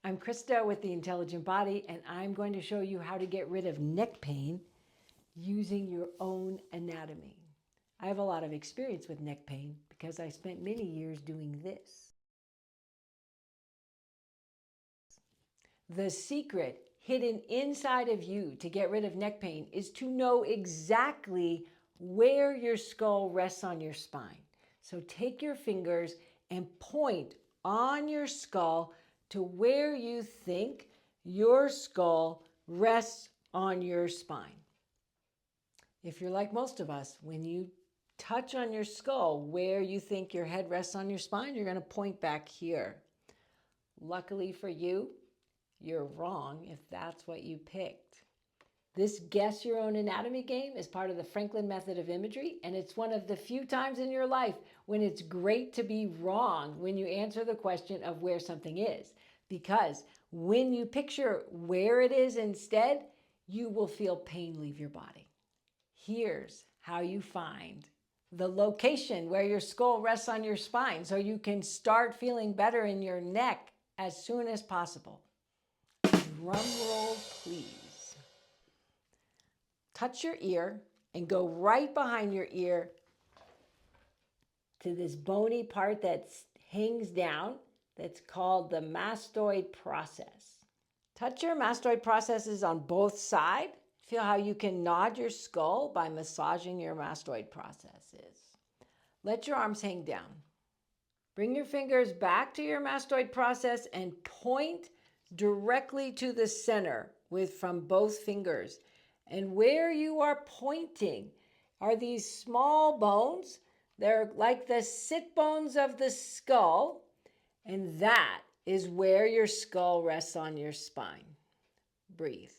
I'm Krista with The Intelligent Body, and I'm going to show you how to get rid of neck pain using your own anatomy. I have a lot of experience with neck pain because I spent many years doing this. The secret hidden inside of you to get rid of neck pain is to know exactly where your skull rests on your spine. So take your fingers and point on your skull to where you think your skull rests on your spine. If you're like most of us, when you touch on your skull where you think your head rests on your spine, you're going to point back here. Luckily for you, you're wrong if that's what you picked. This guess your own anatomy game is part of the Franklin method of imagery, and it's one of the few times in your life when it's great to be wrong when you answer the question of where something is. Because when you picture where it is instead, you will feel pain leave your body. Here's how you find the location where your skull rests on your spine so you can start feeling better in your neck as soon as possible. Drum roll, please. Touch your ear and go right behind your ear to this bony part that hangs down that's called the mastoid process. Touch your mastoid processes on both sides. Feel how you can nod your skull by massaging your mastoid processes. Let your arms hang down. Bring your fingers back to your mastoid process and point directly to the center from both fingers. And where you are pointing are these small bones. They're like the sit bones of the skull, and that is where your skull rests on your spine. Breathe.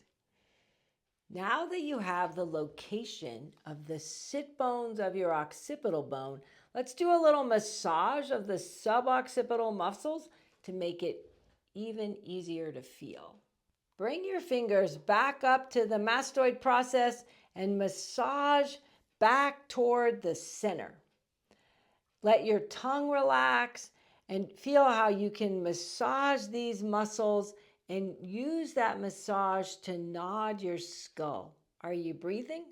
Now that you have the location of the sit bones of your occipital bone, let's do a little massage of the suboccipital muscles to make it even easier to feel. Bring your fingers back up to the mastoid process and massage back toward the center. Let your tongue relax and feel how you can massage these muscles and use that massage to nod your skull. Are you breathing?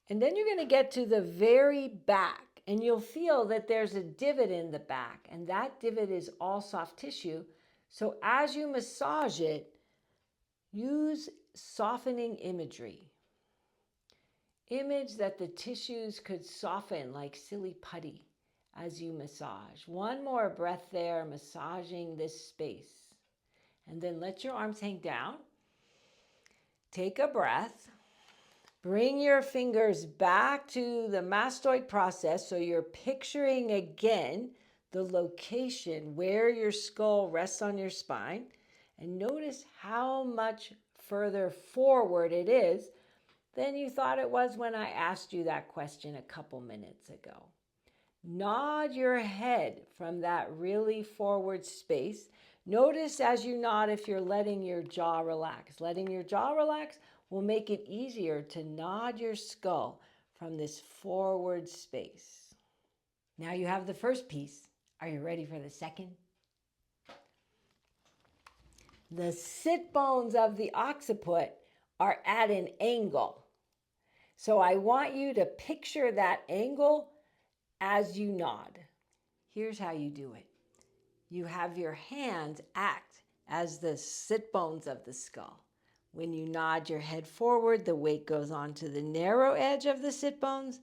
And then you're going to get to the very back, and you'll feel that there's a divot in the back, and that divot is all soft tissue. So as you massage it, use softening imagery. Image that the tissues could soften like silly putty as you massage. One more breath there, massaging this space. And then let your arms hang down. Take a breath. Bring your fingers back to the mastoid process so you're picturing again the location where your skull rests on your spine. And notice how much further forward it is than you thought it was when I asked you that question a couple minutes ago. Nod your head from that really forward space. Notice as you nod if you're letting your jaw relax. Letting your jaw relax will make it easier to nod your skull from this forward space. Now you have the first piece. Are you ready for the second? The sit bones of the occiput are at an angle. So I want you to picture that angle as you nod. Here's how you do it. You have your hands act as the sit bones of the skull. When you nod your head forward, the weight goes onto the narrow edge of the sit bones.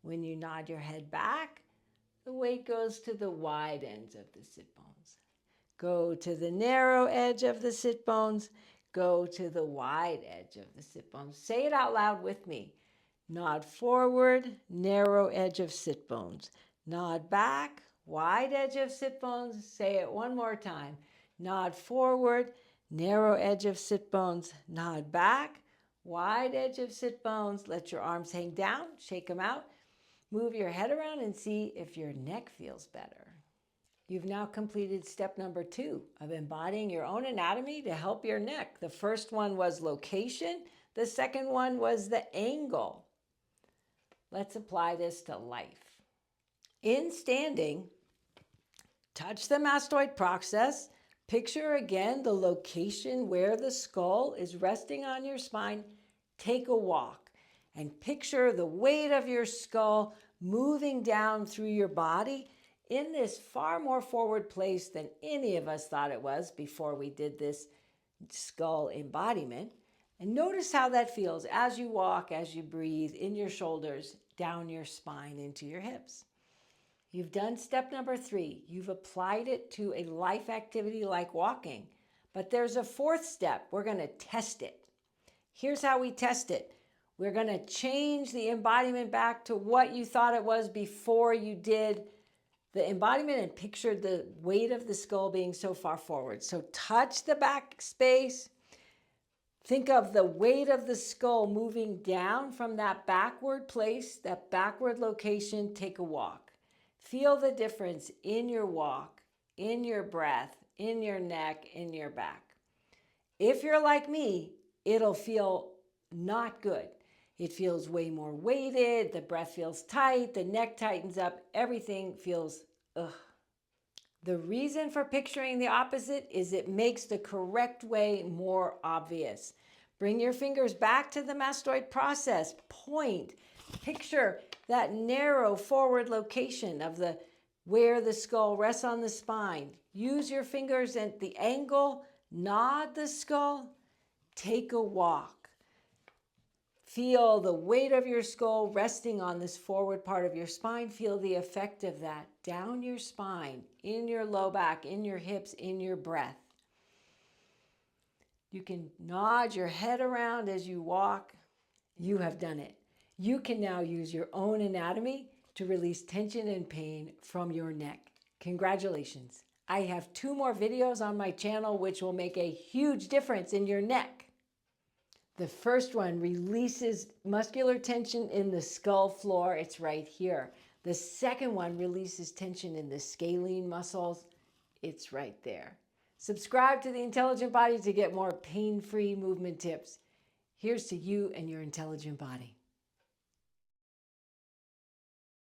When you nod your head back, the weight goes to the wide ends of the sit bones. Go to the narrow edge of the sit bones. Go to the wide edge of the sit bones. Say it out loud with me. Nod forward, narrow edge of sit bones. Nod back, wide edge of sit bones. Say it one more time. Nod forward, narrow edge of sit bones. Nod back, wide edge of sit bones. Let your arms hang down, shake them out. Move your head around and see if your neck feels better. You've now completed step number 2 of embodying your own anatomy to help your neck. The first one was location. The second one was the angle. Let's apply this to life. In standing, touch the mastoid process, Picture again the location where the skull is resting on your spine. Take a walk and picture the weight of your skull moving down through your body in this far more forward place than any of us thought it was before we did this skull embodiment. And notice how that feels as you walk, as you breathe in your shoulders, down your spine, into your hips. You've done step number 3. You've applied it to a life activity like walking. But there's a 4th step. We're going to test it. Here's how we test it. We're going to change the embodiment back to what you thought it was before you did the embodiment and pictured the weight of the skull being so far forward. So touch the back space. Think of the weight of the skull moving down from that backward place, that backward location. Take a walk. Feel the difference in your walk, in your breath, in your neck, in your back. If you're like me, it'll feel not good. It feels way more weighted, the breath feels tight, the neck tightens up, everything feels ugh. The reason for picturing the opposite is it makes the correct way more obvious. Bring your fingers back to the mastoid process. Point. Picture that narrow forward location of where the skull rests on the spine. Use your fingers at the angle. Nod the skull. Take a walk. Feel the weight of your skull resting on this forward part of your spine. Feel the effect of that down your spine, in your low back, in your hips, in your breath. You can nod your head around as you walk. You have done it. You can now use your own anatomy to release tension and pain from your neck. Congratulations. I have 2 more videos on my channel which will make a huge difference in your neck. The first one releases muscular tension in the skull floor. It's right here. The second one releases tension in the scalene muscles. It's right there. Subscribe to The Intelligent Body to get more pain-free movement tips. Here's to you and your intelligent body.